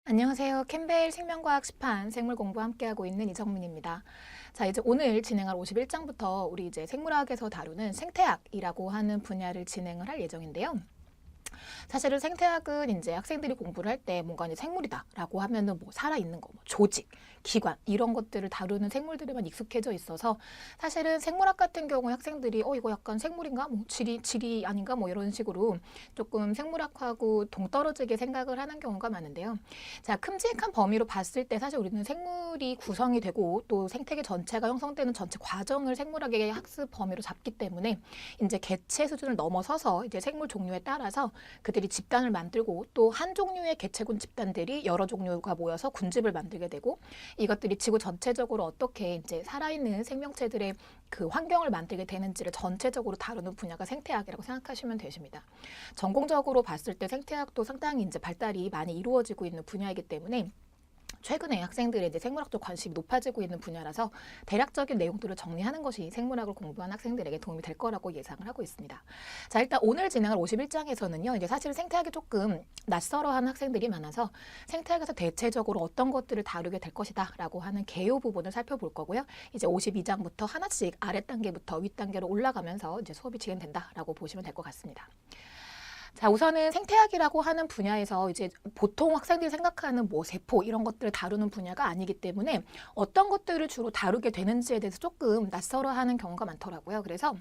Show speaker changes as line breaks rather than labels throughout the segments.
안녕하세요. 캠벨 생명과학 시판 생물 공부 함께하고 있는 이정민입니다. 자, 이제 오늘 진행할 51장부터 우리 이제 생물학에서 다루는 생태학이라고 하는 분야를 진행을 할 예정인데요. 사실은 생태학은 이제 학생들이 공부를 할 때 뭔가 이제 생물이다라고 하면은 뭐 살아있는 거, 뭐 조직, 기관 이런 것들을 다루는 생물들에만 익숙해져 있어서 사실은 생물학 같은 경우에 학생들이 이거 약간 생물인가? 뭐 지리 아닌가? 뭐 이런 식으로 조금 생물학하고 동떨어지게 생각을 하는 경우가 많은데요. 자, 큼직한 범위로 봤을 때 사실 우리는 생물이 구성이 되고 또 생태계 전체가 형성되는 전체 과정을 생물학의 학습 범위로 잡기 때문에 이제 개체 수준을 넘어서서 이제 생물 종류에 따라서 그들이 집단을 만들고 또 한 종류의 개체군 집단들이 여러 종류가 모여서 군집을 만들게 되고 이것들이 지구 전체적으로 어떻게 이제 살아있는 생명체들의 그 환경을 만들게 되는지를 전체적으로 다루는 분야가 생태학이라고 생각하시면 되십니다. 전공적으로 봤을 때 생태학도 상당히 이제 발달이 많이 이루어지고 있는 분야이기 때문에 최근에 학생들의 이제 생물학적 관심이 높아지고 있는 분야라서 대략적인 내용들을 정리하는 것이 생물학을 공부한 학생들에게 도움이 될 거라고 예상을 하고 있습니다. 자, 일단 오늘 진행할 51장에서는요. 이제 사실 생태학이 조금 낯설어하는 학생들이 많아서 생태학에서 대체적으로 어떤 것들을 다루게 될 것이다라고 하는 개요 부분을 살펴볼 거고요. 이제 52장부터 하나씩 아래 단계부터 윗 단계로 올라가면서 이제 수업이 진행된다라고 보시면 될 것 같습니다. 자, 우선은 생태학이라고 하는 분야에서 이제 보통 학생들이 생각하는 뭐 세포 이런 것들을 다루는 분야가 아니기 때문에 어떤 것들을 주로 다루게 되는지에 대해서 조금 낯설어하는 경우가 많더라고요. 그래서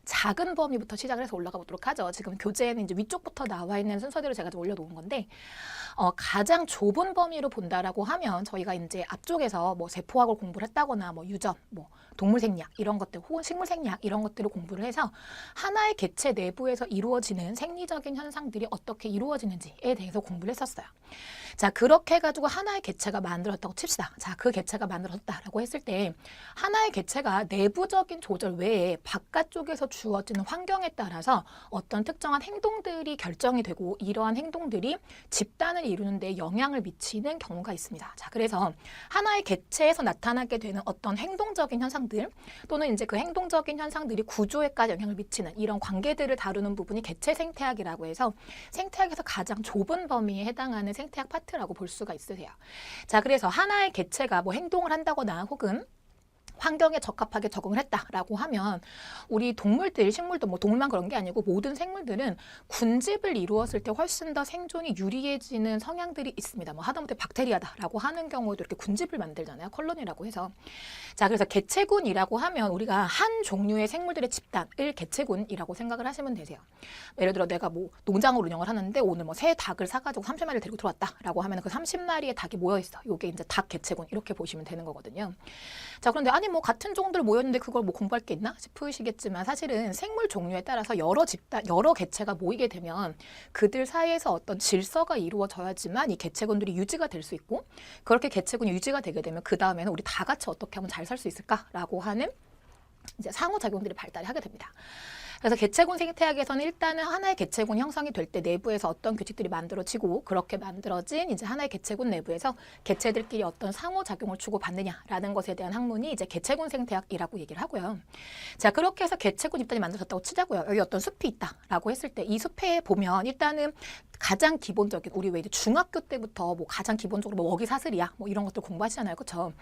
작은 범위부터 시작을 해서 올라가 보도록 하죠. 지금 교재에는 이제 위쪽부터 나와 있는 순서대로 제가 좀 올려놓은 건데 가장 좁은 범위로 본다라고 하면 저희가 이제 앞쪽에서 뭐 세포학을 공부를 했다거나 뭐 유전, 뭐 동물 생리학 이런 것들 혹은 식물 생리학 이런 것들을 공부를 해서 하나의 개체 내부에서 이루어지는 생리적인 현상들이 어떻게 이루어지는지에 대해서 공부를 했었어요. 자, 그렇게 해가지고 하나의 개체가 만들어졌다고 칩시다. 자, 그 개체가 만들어졌다라고 했을 때 하나의 개체가 내부적인 조절 외에 바깥쪽에서 주어지는 환경에 따라서 어떤 특정한 행동들이 결정이 되고 이러한 행동들이 집단을 이루는 데 영향을 미치는 경우가 있습니다. 자, 그래서 하나의 개체에서 나타나게 되는 어떤 행동적인 현상들 또는 이제 그 행동적인 현상들이 구조에까지 영향을 미치는 이런 관계들을 다루는 부분이 개체 생태학이라고 해서 생태학에서 가장 좁은 범위에 해당하는 생태학 파트라고 볼 수가 있으세요. 자, 그래서 하나의 개체가 뭐 행동을 한다거나 혹은 환경에 적합하게 적응을 했다라고 하면 우리 동물들, 식물도 뭐 동물만 그런 게 아니고 모든 생물들은 군집을 이루었을 때 훨씬 더 생존이 유리해지는 성향들이 있습니다. 뭐 하다못해 박테리아다라고 하는 경우에도 이렇게 군집을 만들잖아요. 컬로니라고 해서. 자, 그래서 개체군이라고 하면 우리가 한 종류의 생물들의 집단을 개체군이라고 생각을 하시면 되세요. 예를 들어 내가 뭐 농장을 운영을 하는데 오늘 뭐 새 닭을 사가지고 30마리를 데리고 들어왔다라고 하면 그 30마리의 닭이 모여있어. 이게 이제 닭 개체군 이렇게 보시면 되는 거거든요. 자, 그런데 아니 뭐 같은 종들 모였는데 그걸 뭐 공부할 게 있나 싶으시겠지만 사실은 생물 종류에 따라서 여러 집단, 여러 개체가 모이게 되면 그들 사이에서 어떤 질서가 이루어져야지만 이 개체군들이 유지가 될 수 있고 그렇게 개체군이 유지가 되게 되면 그 다음에는 우리 다 같이 어떻게 하면 잘 살 수 있을까라고 하는 이제 상호작용들이 발달을 하게 됩니다. 그래서 개체군 생태학에서는 일단은 하나의 개체군 형성이 될 때 내부에서 어떤 규칙들이 만들어지고 그렇게 만들어진 이제 하나의 개체군 내부에서 개체들끼리 어떤 상호작용을 주고받느냐라는 것에 대한 학문이 이제 개체군 생태학이라고 얘기를 하고요. 자, 그렇게 해서 개체군 집단이 만들어졌다고 치자고요. 여기 어떤 숲이 있다라고 했을 때 이 숲에 보면 일단은 가장 기본적인 우리 왜 이제 중학교 때부터 뭐 가장 기본적으로 뭐 먹이사슬이야 뭐 이런 것들 공부하시잖아요. 그렇죠?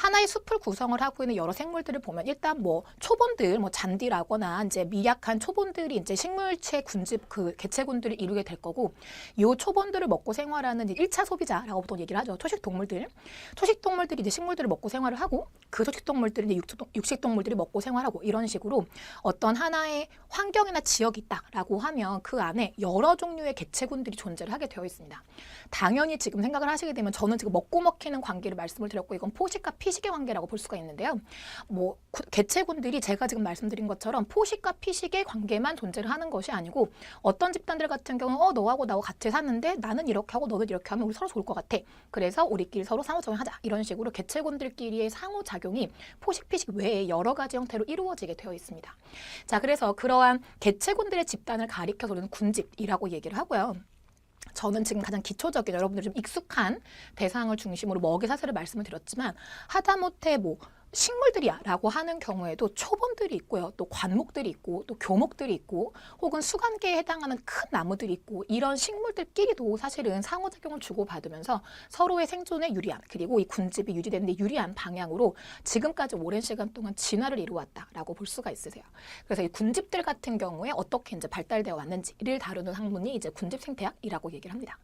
하나의 숲을 구성을 하고 있는 여러 생물들을 보면 일단 뭐 초본들 뭐 잔디라거나 이제 미약한 초본들이 이제 식물체 군집 그 개체군들을 이루게 될 거고 요 초본들을 먹고 생활하는 이제 1차 소비자라고 보통 얘기를 하죠. 초식동물들. 초식동물들이 이제 식물들을 먹고 생활을 하고 그 초식동물들이 이제 육식동물들이 먹고 생활하고 이런 식으로 어떤 하나의 환경이나 지역이 있다라고 하면 그 안에 여러 종류의 개체군들이 존재를 하게 되어 있습니다. 당연히 지금 생각을 하시게 되면 저는 지금 먹고 먹히는 관계를 말씀을 드렸고 이건 포식과 피식의 관계라고 볼 수가 있는데요. 뭐 개체군들이 제가 지금 말씀드린 것처럼 포식과 피식의 관계만 존재를 하는 것이 아니고 어떤 집단들 같은 경우는 너하고 나하고 같이 사는데 나는 이렇게 하고 너는 이렇게 하면 우리 서로 좋을 것 같아. 그래서 우리끼리 서로 상호작용하자. 이런 식으로 개체군들끼리의 상호작용이 포식, 피식 외에 여러 가지 형태로 이루어지게 되어 있습니다. 자, 그래서 그러한 개체군들의 집단을 가리켜서 우리는 군집이라고 얘기를 하고요. 저는 지금 가장 기초적인 여러분들이 좀 익숙한 대상을 중심으로 먹이사슬을 말씀을 드렸지만 하다못해 뭐 식물들이야 라고 하는 경우에도 초본들이 있고요. 또 관목들이 있고 또 교목들이 있고 혹은 수관계에 해당하는 큰 나무들이 있고 이런 식물들끼리도 사실은 상호작용을 주고받으면서 서로의 생존에 유리한 그리고 이 군집이 유지되는 데 유리한 방향으로 지금까지 오랜 시간 동안 진화를 이루어왔다라고 볼 수가 있으세요. 그래서 이 군집들 같은 경우에 어떻게 이제 발달되어 왔는지를 다루는 학문이 이제 군집 생태학이라고 얘기를 합니다.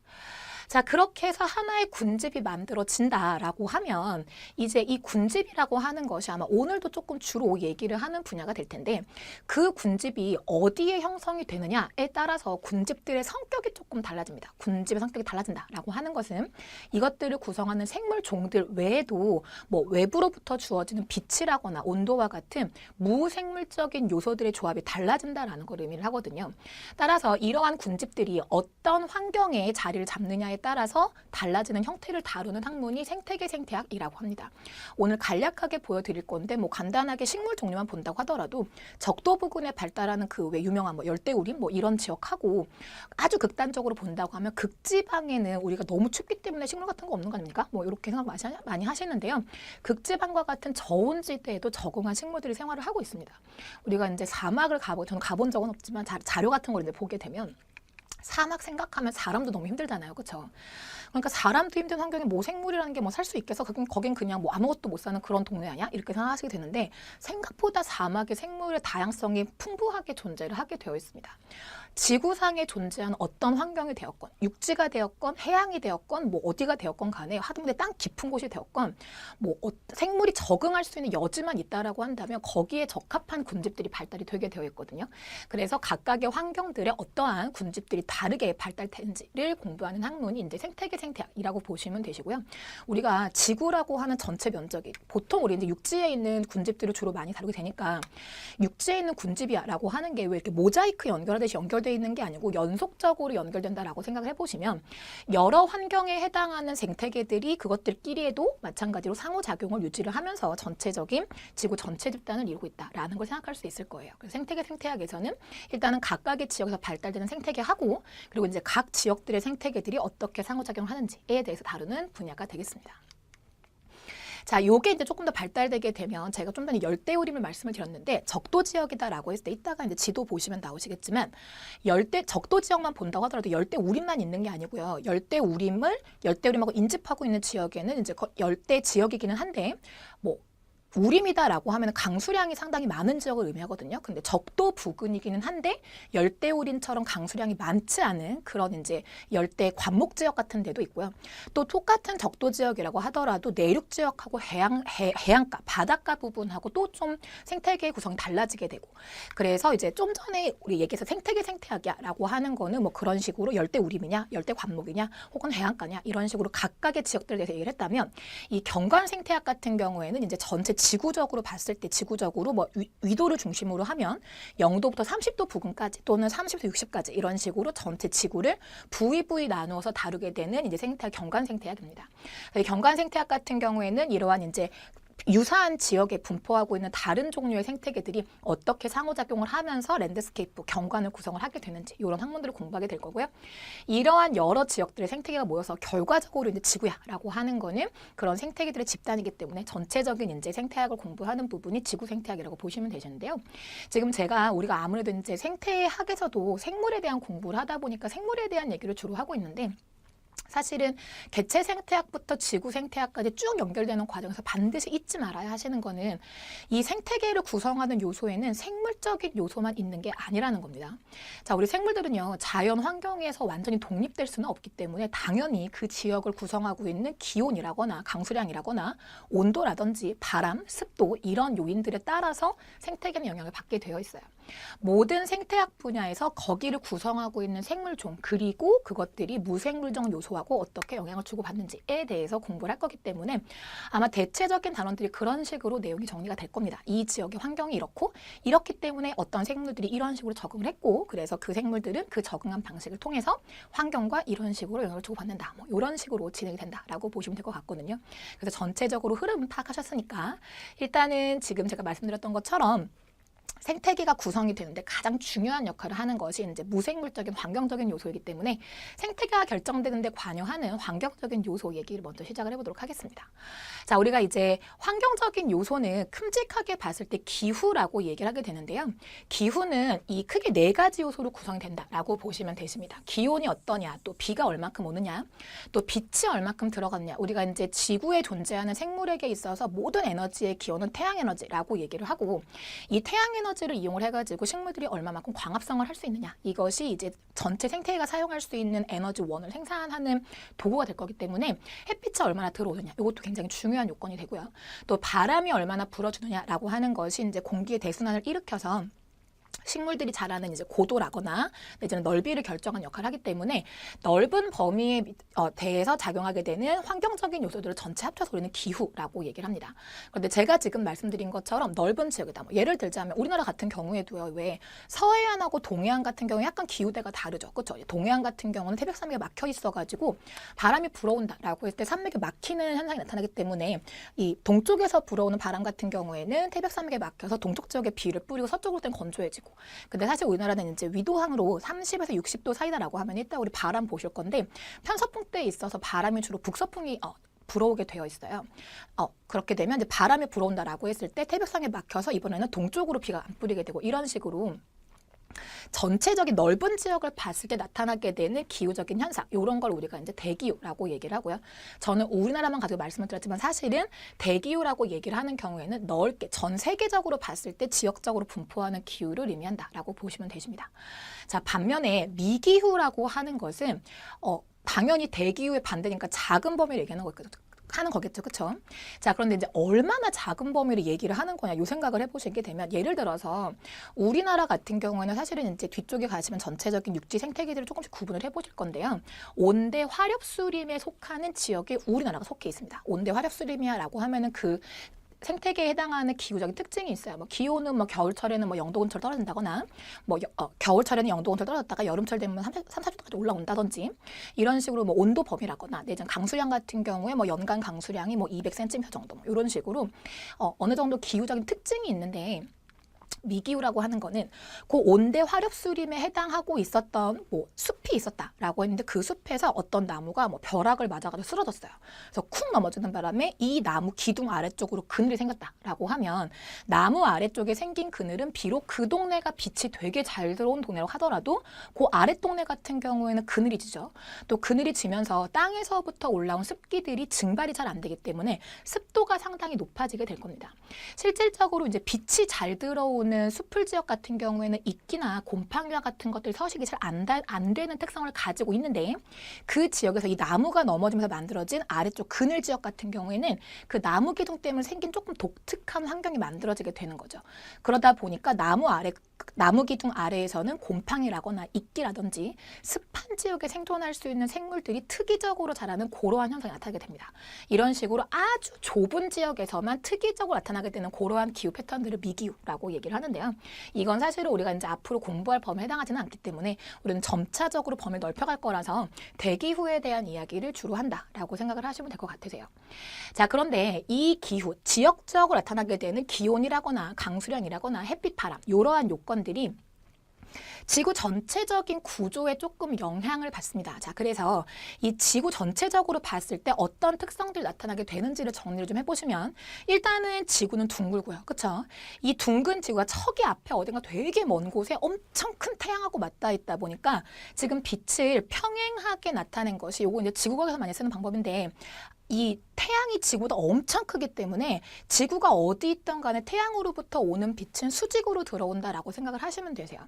자, 그렇게 해서 하나의 군집이 만들어진다라고 하면 이제 이 군집이라고 하는 것이 아마 오늘도 조금 주로 얘기를 하는 분야가 될 텐데 그 군집이 어디에 형성이 되느냐에 따라서 군집들의 성격이 조금 달라집니다. 군집의 성격이 달라진다라고 하는 것은 이것들을 구성하는 생물 종들 외에도 뭐 외부로부터 주어지는 빛이라거나 온도와 같은 무생물적인 요소들의 조합이 달라진다라는 걸 의미를 하거든요. 따라서 이러한 군집들이 어떤 환경에 자리를 잡느냐에 따라서 달라지는 형태를 다루는 학문이 생태계 생태학이라고 합니다. 오늘 간략하게 보여드릴 건데 뭐 간단하게 식물 종류만 본다고 하더라도 적도 부근에 발달하는 그 왜 유명한 뭐 열대우림 뭐 이런 지역하고 아주 극단적으로 본다고 하면 극지방에는 우리가 너무 춥기 때문에 식물 같은 거 없는 거 아닙니까? 뭐 이렇게 생각 많이 하시는데요. 극지방과 같은 저온지대에도 적응한 식물들이 생활을 하고 있습니다. 우리가 이제 사막을 저는 가본 적은 없지만 자료 같은 걸 이제 보게 되면 사막 생각하면 사람도 너무 힘들잖아요. 그렇죠? 그러니까 사람도 힘든 환경에 뭐 생물이라는 게 뭐 살 수 있겠어? 거긴 그냥 뭐 아무것도 못 사는 그런 동네 아니야? 이렇게 생각하시게 되는데 생각보다 사막의 생물의 다양성이 풍부하게 존재를 하게 되어 있습니다. 지구상에 존재하는 어떤 환경이 되었건 육지가 되었건 해양이 되었건 뭐 어디가 되었건 간에 하다못해 땅 깊은 곳이 되었건 뭐 생물이 적응할 수 있는 여지만 있다라고 한다면 거기에 적합한 군집들이 발달이 되게 되어 있거든요. 그래서 각각의 환경들의 어떠한 군집들이 다르게 발달되는지를 공부하는 학문이 이제 생태계 생태학이라고 보시면 되시고요. 우리가 지구라고 하는 전체 면적이 보통 우리 이제 육지에 있는 군집들을 주로 많이 다루게 되니까 육지에 있는 군집이야라고 하는 게 왜 이렇게 모자이크 연결하듯이 연결되어 있는 게 아니고 연속적으로 연결된다라고 생각을 해보시면 여러 환경에 해당하는 생태계들이 그것들끼리에도 마찬가지로 상호작용을 유지를 하면서 전체적인 지구 전체 집단을 이루고 있다라는 걸 생각할 수 있을 거예요. 그래서 생태계 생태학에서는 일단은 각각의 지역에서 발달되는 생태계하고 그리고 이제 각 지역들의 생태계들이 어떻게 상호작용을 하는지에 대해서 다루는 분야가 되겠습니다. 자, 요게 이제 조금 더 발달되게 되면 제가 좀 전에 열대우림을 말씀을 드렸는데 적도 지역이다라고 했을 때 이따가 이제 지도 보시면 나오시겠지만 적도 지역만 본다고 하더라도 열대우림만 있는 게 아니고요. 열대우림하고 인집하고 있는 지역에는 이제 열대 지역이기는 한데 뭐 우림이다라고 하면 강수량이 상당히 많은 지역을 의미하거든요. 근데 적도 부근이기는 한데 열대우림처럼 강수량이 많지 않은 그런 이제 열대 관목 지역 같은 데도 있고요. 또 똑같은 적도 지역이라고 하더라도 내륙 지역하고 해안가, 바닷가 부분하고 또 좀 생태계의 구성이 달라지게 되고 그래서 이제 좀 전에 우리 얘기해서 생태계 생태학이야라고 하는 거는 뭐 그런 식으로 열대우림이냐, 열대관목이냐, 혹은 해안가냐 이런 식으로 각각의 지역들에 대해서 얘기를 했다면 이 경관 생태학 같은 경우에는 이제 전체 지구적으로 봤을 때 지구적으로 뭐 위도를 중심으로 하면 0도부터 30도 부근까지 또는 30에서 60까지 이런 식으로 전체 지구를 부위 나누어서 다루게 되는 이제 생태학 경관 생태학입니다. 경관 생태학 같은 경우에는 이러한 이제 유사한 지역에 분포하고 있는 다른 종류의 생태계들이 어떻게 상호작용을 하면서 랜드스케이프, 경관을 구성을 하게 되는지 이런 학문들을 공부하게 될 거고요. 이러한 여러 지역들의 생태계가 모여서 결과적으로 이제 지구야라고 하는 거는 그런 생태계들의 집단이기 때문에 전체적인 이제 생태학을 공부하는 부분이 지구 생태학이라고 보시면 되시는데요. 지금 우리가 아무래도 이제 생태학에서도 생물에 대한 공부를 하다 보니까 생물에 대한 얘기를 주로 하고 있는데 사실은 개체 생태학부터 지구 생태학까지 쭉 연결되는 과정에서 반드시 잊지 말아야 하시는 거는 이 생태계를 구성하는 요소에는 생물적인 요소만 있는 게 아니라는 겁니다. 자, 우리 생물들은요, 자연 환경에서 완전히 독립될 수는 없기 때문에 당연히 그 지역을 구성하고 있는 기온이라거나 강수량이라거나 온도라든지 바람, 습도 이런 요인들에 따라서 생태계는 영향을 받게 되어 있어요. 모든 생태학 분야에서 거기를 구성하고 있는 생물종 그리고 그것들이 무생물적 요소하고 어떻게 영향을 주고받는지에 대해서 공부를 할 거기 때문에 아마 대체적인 단원들이 그런 식으로 내용이 정리가 될 겁니다. 이 지역의 환경이 이렇기 때문에 어떤 생물들이 이런 식으로 적응을 했고 그래서 그 생물들은 그 적응한 방식을 통해서 환경과 이런 식으로 영향을 주고받는다. 뭐 이런 식으로 진행이 된다라고 보시면 될 것 같거든요. 그래서 전체적으로 흐름 파악하셨으니까 일단은 지금 제가 말씀드렸던 것처럼 생태계가 구성이 되는데 가장 중요한 역할을 하는 것이 이제 무생물적인 환경적인 요소이기 때문에 생태계가 결정되는데 관여하는 환경적인 요소 얘기를 먼저 시작을 해보도록 하겠습니다. 자, 우리가 이제 환경적인 요소는 큼직하게 봤을 때 기후라고 얘기를 하게 되는데요. 기후는 이 크게 네 가지 요소로 구성이 된다라고 보시면 되십니다. 기온이 어떠냐, 또 비가 얼마큼 오느냐, 또 빛이 얼마큼 들어갔냐. 우리가 이제 지구에 존재하는 생물에게 있어서 모든 에너지의 기원은 태양 에너지라고 얘기를 하고, 이 태양 에너지를 이용을 해가지고 식물들이 얼마만큼 광합성을 할 수 있느냐, 이것이 이제 전체 생태계가 사용할 수 있는 에너지원을 생산하는 도구가 될 거기 때문에 햇빛이 얼마나 들어오느냐, 이것도 굉장히 중요한 요건이 되고요. 또 바람이 얼마나 불어주느냐라고 하는 것이 이제 공기의 대순환을 일으켜서 식물들이 자라는 이제 고도라거나 내지는 넓이를 결정하는 역할을 하기 때문에 넓은 범위에 대해서 작용하게 되는 환경적인 요소들을 전체 합쳐서 우리는 기후라고 얘기를 합니다. 그런데 제가 지금 말씀드린 것처럼 넓은 지역이다. 뭐 예를 들자면 우리나라 같은 경우에도요, 왜 서해안하고 동해안 같은 경우에 약간 기후대가 다르죠, 그렇죠? 동해안 같은 경우는 태백산맥에 막혀 있어가지고 바람이 불어온다라고 했을 때 산맥이 막히는 현상이 나타나기 때문에 이 동쪽에서 불어오는 바람 같은 경우에는 태백산맥에 막혀서 동쪽 지역에 비를 뿌리고 서쪽으로 땐 건조해지고. 근데 사실 우리나라는 이제 위도항으로 30에서 60도 사이다라고 하면 이따 우리 바람 보실 건데, 편서풍 때에 있어서 바람이 주로 북서풍이 불어오게 되어 있어요. 그렇게 되면 이제 바람이 불어온다라고 했을 때 태백산에 막혀서 이번에는 동쪽으로 비가 안 뿌리게 되고, 이런 식으로 전체적인 넓은 지역을 봤을 때 나타나게 되는 기후적인 현상, 이런 걸 우리가 이제 대기후라고 얘기를 하고요. 저는 우리나라만 가지고 말씀을 드렸지만 사실은 대기후라고 얘기를 하는 경우에는 넓게 전 세계적으로 봤을 때 지역적으로 분포하는 기후를 의미한다라고 보시면 되십니다. 자, 반면에 미기후라고 하는 것은 당연히 대기후의 반대니까 작은 범위를 얘기하는 거겠죠, 그렇죠? 자, 그런데 이제 얼마나 작은 범위를 얘기를 하는 거냐, 요 생각을 해보시게 되면, 예를 들어서 우리나라 같은 경우에는 사실은 이제 뒤쪽에 가시면 전체적인 육지 생태계들을 조금씩 구분을 해보실 건데요. 온대 화렵수림에 속하는 지역에 우리나라가 속해 있습니다. 온대 화렵수림이야라고 하면은 그 생태계에 해당하는 기후적인 특징이 있어요. 뭐 기온은 뭐 겨울철에는 뭐 0도 근처로 떨어진다거나, 뭐 겨울철에는 0도 근처로 떨어졌다가 여름철 되면 30도까지 올라온다든지, 이런 식으로 뭐 온도 범위라거나, 내지는 강수량 같은 경우에 뭐 연간 강수량이 뭐 200cm 정도, 뭐 이런 식으로 어느 정도 기후적인 특징이 있는데, 미기후라고 하는 거는 그 온대 화렵수림에 해당하고 있었던 뭐 숲이 있었다라고 했는데, 그 숲에서 어떤 나무가 뭐 벼락을 맞아가지고 쓰러졌어요. 그래서 쿵 넘어지는 바람에 이 나무 기둥 아래쪽으로 그늘이 생겼다라고 하면, 나무 아래쪽에 생긴 그늘은 비록 그 동네가 빛이 되게 잘 들어온 동네라고 하더라도 그 아래 동네 같은 경우에는 그늘이 지죠. 또 그늘이 지면서 땅에서부터 올라온 습기들이 증발이 잘 안 되기 때문에 습도가 상당히 높아지게 될 겁니다. 실질적으로 이제 빛이 잘 들어오는 숲풀 지역 같은 경우에는 이끼나 곰팡이와 같은 것들이 서식이 잘 안 되는 특성을 가지고 있는데, 그 지역에서 이 나무가 넘어지면서 만들어진 아래쪽 그늘 지역 같은 경우에는 그 나무 기둥 때문에 생긴 조금 독특한 환경이 만들어지게 되는 거죠. 그러다 보니까 나무 기둥 아래에서는 곰팡이라거나 이끼라든지 습한 지역에 생존할 수 있는 생물들이 특이적으로 자라는 그러한 현상이 나타나게 됩니다. 이런 식으로 아주 좁은 지역에서만 특이적으로 나타나게 되는 그러한 기후 패턴들을 미기후라고 얘기를 하는데요. 이건 사실은 우리가 이제 앞으로 공부할 범위에 해당하지는 않기 때문에 우리는 점차적으로 범위를 넓혀갈 거라서 대기후에 대한 이야기를 주로 한다라고 생각을 하시면 될 것 같으세요. 자, 그런데 이 기후, 지역적으로 나타나게 되는 기온이라거나 강수량이라거나 햇빛, 바람, 이러한 요건들이 지구 전체적인 구조에 조금 영향을 받습니다. 자, 그래서 이 지구 전체적으로 봤을 때 어떤 특성들이 나타나게 되는지를 정리를 좀 해보시면, 일단은 지구는 둥글고요, 그렇죠? 이 둥근 지구가 저기 앞에 어딘가 되게 먼 곳에 엄청 큰 태양하고 맞닿아 있다 보니까 지금 빛을 평행하게 나타낸 것이, 요거 이제 지구과학에서 많이 쓰는 방법인데, 이 태양이 지구보다 엄청 크기 때문에 지구가 어디 있던 간에 태양으로부터 오는 빛은 수직으로 들어온다라고 생각을 하시면 되세요.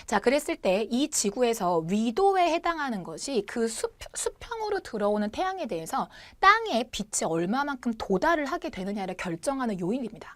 자, 그랬을 때 이 지구에서 위도에 해당하는 것이 그 수평으로 들어오는 태양에 대해서 땅에 빛이 얼마만큼 도달을 하게 되느냐를 결정하는 요인입니다.